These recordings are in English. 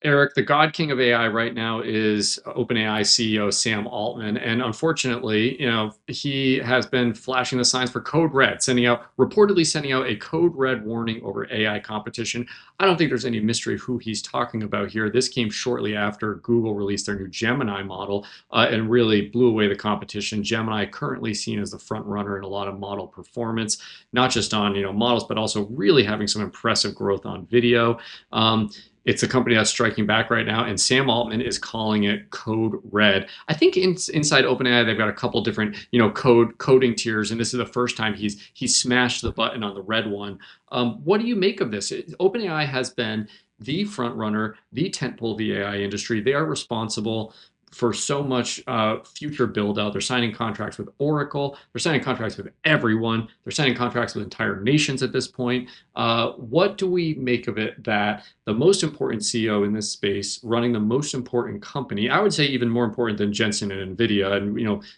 Eric, the God King of AI right now is OpenAI CEO Sam Altman, and unfortunately, he has been flashing the signs for code red, reportedly sending out a code red warning over AI competition. I don't think there's any mystery who he's talking about here. This came shortly after Google released their new Gemini model and really blew away the competition. Gemini currently seen as the front runner in a lot of model performance, not just on models, but also really having some impressive growth on video. It's a company that's striking back right now, and Sam Altman is calling it code red. I think inside OpenAI they've got a couple different coding tiers, and this is the first time he's smashed the button on the red one. What do you make of this? OpenAI has been the front runner, the tentpole of the AI industry. They are responsible for so much future build out. They're signing contracts with Oracle. They're signing contracts with everyone. They're signing contracts with entire nations at this point. What do we make of it that the most important CEO in this space, running the most important company, I would say even more important than Jensen and Nvidia, and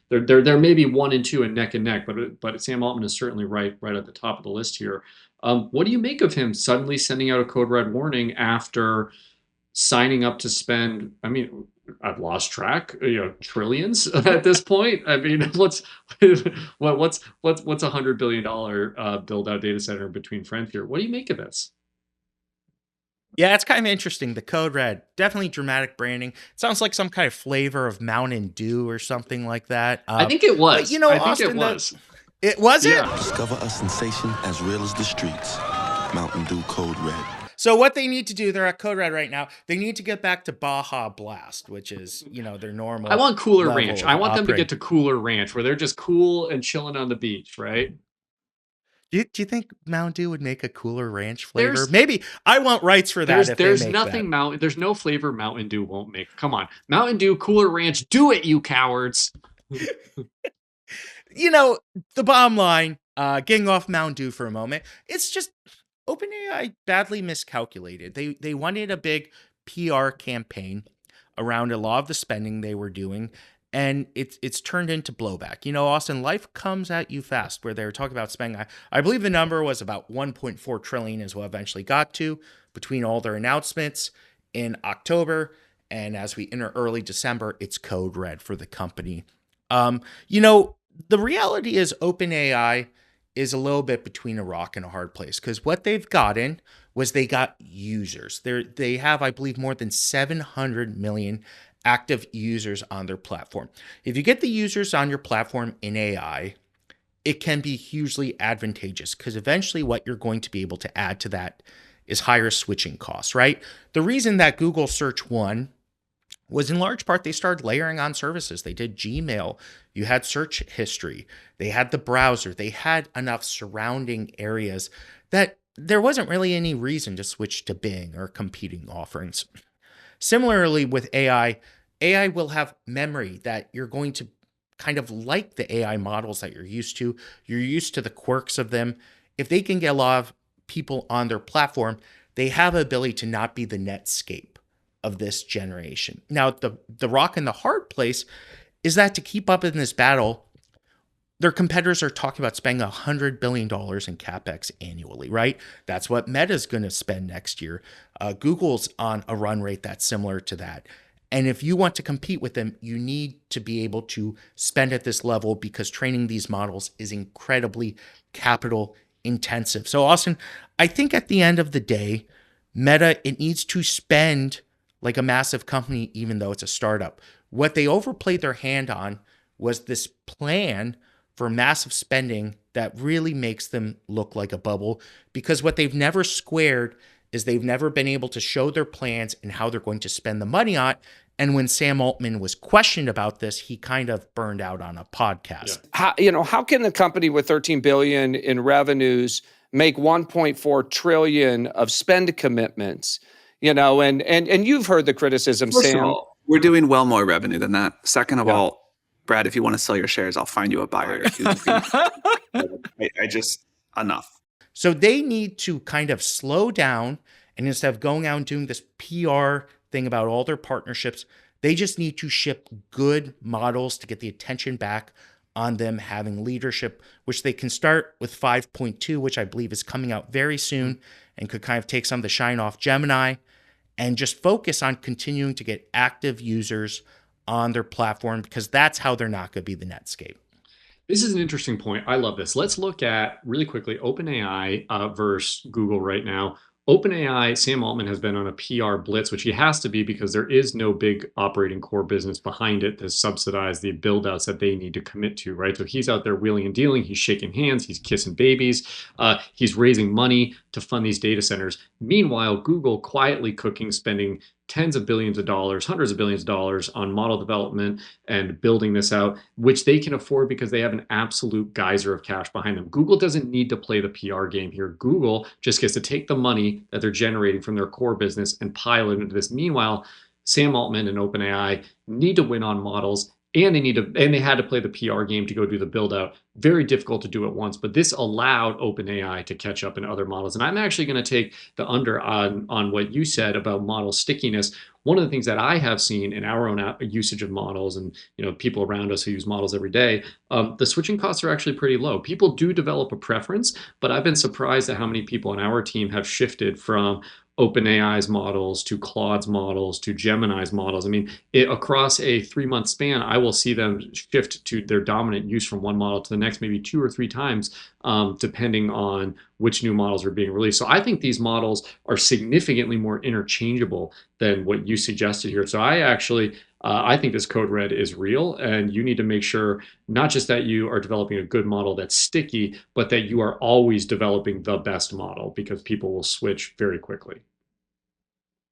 there may be one and two and neck, but Sam Altman is certainly right at the top of the list here. What do you make of him suddenly sending out a code red warning after signing up to spend, I mean, I've lost track, trillions at this point. I mean, what's $100 billion build out data center between friends here? What do you make of this? Yeah, it's kind of interesting. The code red, definitely dramatic branding. It sounds like some kind of flavor of Mountain Dew or something like that. I think it was. But you know, I think Austin, it was. It was Yeah. it? Discover a sensation as real as the streets. Mountain Dew Code Red. So what they need to do, they're at Code Red right now. They need to get back to Baja Blast, which is, their normal. I want Cooler level Ranch. of I want them to upgrade. get to Cooler Ranch where they're just cool and chilling on the beach, right? Do you think Mountain Dew would make a Cooler Ranch flavor? There's- Maybe. I want rights for that if There's they make nothing that. there's no flavor Mountain Dew won't make. Come on. Mountain Dew, Cooler Ranch, do it, you cowards. The bottom line, getting off Mountain Dew for a moment, it's just OpenAI badly miscalculated. They wanted a big PR campaign around a lot of the spending they were doing, and it's turned into blowback. Austin, life comes at you fast. Where they were talking about spending, I believe the number was about 1.4 trillion is what eventually got to between all their announcements in October, and as we enter early December, it's code red for the company. The reality is OpenAI is a little bit between a rock and a hard place, because what they've gotten was they got users. They have, I believe, more than 700 million active users on their platform. If you get the users on your platform in AI, it can be hugely advantageous, because eventually what you're going to be able to add to that is higher switching costs, right? The reason that Google Search won was in large part they started layering on services. They did Gmail, you had search history, they had the browser, they had enough surrounding areas that there wasn't really any reason to switch to Bing or competing offerings. Similarly with AI will have memory that you're going to kind of like the AI models that you're used to. You're used to the quirks of them. If they can get a lot of people on their platform, they have the ability to not be the Netscape of this generation. Now, the rock and the hard place is that to keep up in this battle, their competitors are talking about spending $100 billion in CapEx annually, right? That's what Meta's going to spend next year. Google's on a run rate that's similar to that. And if you want to compete with them, you need to be able to spend at this level, because training these models is incredibly capital intensive. So Austin, I think at the end of the day, Meta, it needs to spend like a massive company, even though it's a startup. What they overplayed their hand on was this plan for massive spending that really makes them look like a bubble, because what they've never squared is they've never been able to show their plans and how they're going to spend the money on. And when Sam Altman was questioned about this, he kind of burned out on a podcast. How can the company with 13 billion in revenues make 1.4 trillion of spend commitments? And you've heard the criticism, First Sam. of all, we're doing well more revenue than that. Second of all, Brad, if you want to sell your shares, I'll find you a buyer. Enough. So they need to kind of slow down, and instead of going out and doing this PR thing about all their partnerships, they just need to ship good models to get the attention back on them having leadership, which they can start with 5.2, which I believe is coming out very soon and could kind of take some of the shine off Gemini. and just focus on continuing to get active users on their platform, because that's how they're not going to be the Netscape. This is an interesting point. I love this. Let's look at really quickly OpenAI versus Google right now. OpenAI, Sam Altman has been on a PR blitz, which he has to be because there is no big operating core business behind it to subsidize the build outs that they need to commit to, right? So he's out there wheeling and dealing, he's shaking hands, he's kissing babies, he's raising money to fund these data centers. Meanwhile, Google quietly cooking, spending tens of billions of dollars, hundreds of billions of dollars on model development and building this out, which they can afford because they have an absolute geyser of cash behind them. Google doesn't need to play the PR game here. Google just gets to take the money that they're generating from their core business and pile it into this. Meanwhile, Sam Altman and OpenAI need to win on models, and they had to play the PR game to go do the build out. Very difficult to do at once, but this allowed OpenAI to catch up in other models. And I'm actually going to take the under on what you said about model stickiness. One of the things that I have seen in our own usage of models, and people around us who use models every day, the switching costs are actually pretty low. People do develop a preference, but I've been surprised at how many people on our team have shifted from OpenAI's models to Claude's models to Gemini's models. I mean, across a 3-month span, I will see them shift to their dominant use from one model to the next, maybe 2 or 3 times, depending on which new models are being released. So I think these models are significantly more interchangeable than what you suggested here. So I think this code red is real, and you need to make sure not just that you are developing a good model that's sticky, but that you are always developing the best model, because people will switch very quickly.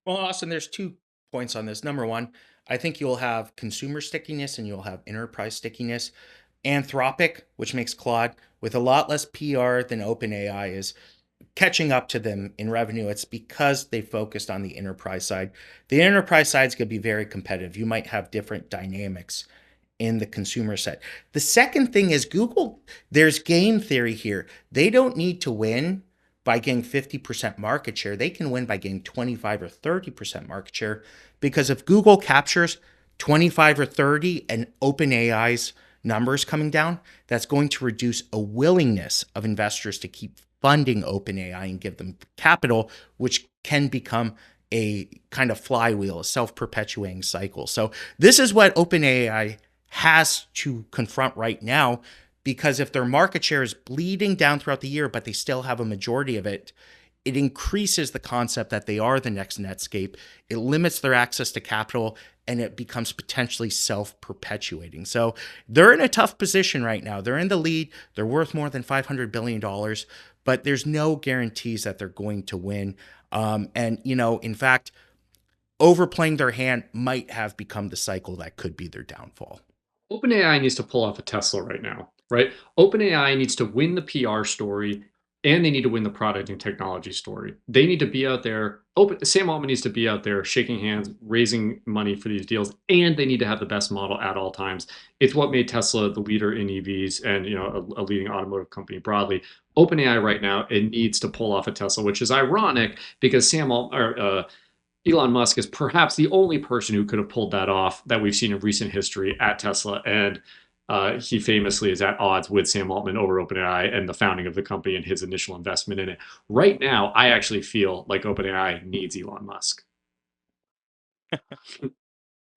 Well, Austin, there's 2 points on this. Number one, I think you'll have consumer stickiness and you'll have enterprise stickiness. Anthropic, which makes Claude, with a lot less PR than OpenAI, is catching up to them in revenue. It's because they focused on the enterprise side. The enterprise side is going to be very competitive. You might have different dynamics in the consumer set. The second thing is Google, there's game theory here. They don't need to win by getting 50% market share. They can win by getting 25 or 30% market share, because if Google captures 25 or 30 and OpenAI's numbers coming down, that's going to reduce a willingness of investors to keep funding OpenAI and give them capital, which can become a kind of flywheel, a self-perpetuating cycle. So this is what OpenAI has to confront right now, because if their market share is bleeding down throughout the year, but they still have a majority of it, it increases the concept that they are the next Netscape. It limits their access to capital, and it becomes potentially self-perpetuating. So they're in a tough position right now. They're in the lead. They're worth more than $500 billion, but there's no guarantees that they're going to win. In fact, overplaying their hand might have become the cycle that could be their downfall. OpenAI needs to pull off a Tesla right now, right? OpenAI needs to win the PR story, and they need to win the product and technology story. They need to be out there. Sam Altman needs to be out there shaking hands, raising money for these deals, and they need to have the best model at all times. It's what made Tesla the leader in EVs and a leading automotive company broadly. OpenAI right now, it needs to pull off a Tesla, which is ironic because Elon Musk is perhaps the only person who could have pulled that off that we've seen in recent history at Tesla. And he famously is at odds with Sam Altman over OpenAI and the founding of the company and his initial investment in it. Right now, I actually feel like OpenAI needs Elon Musk.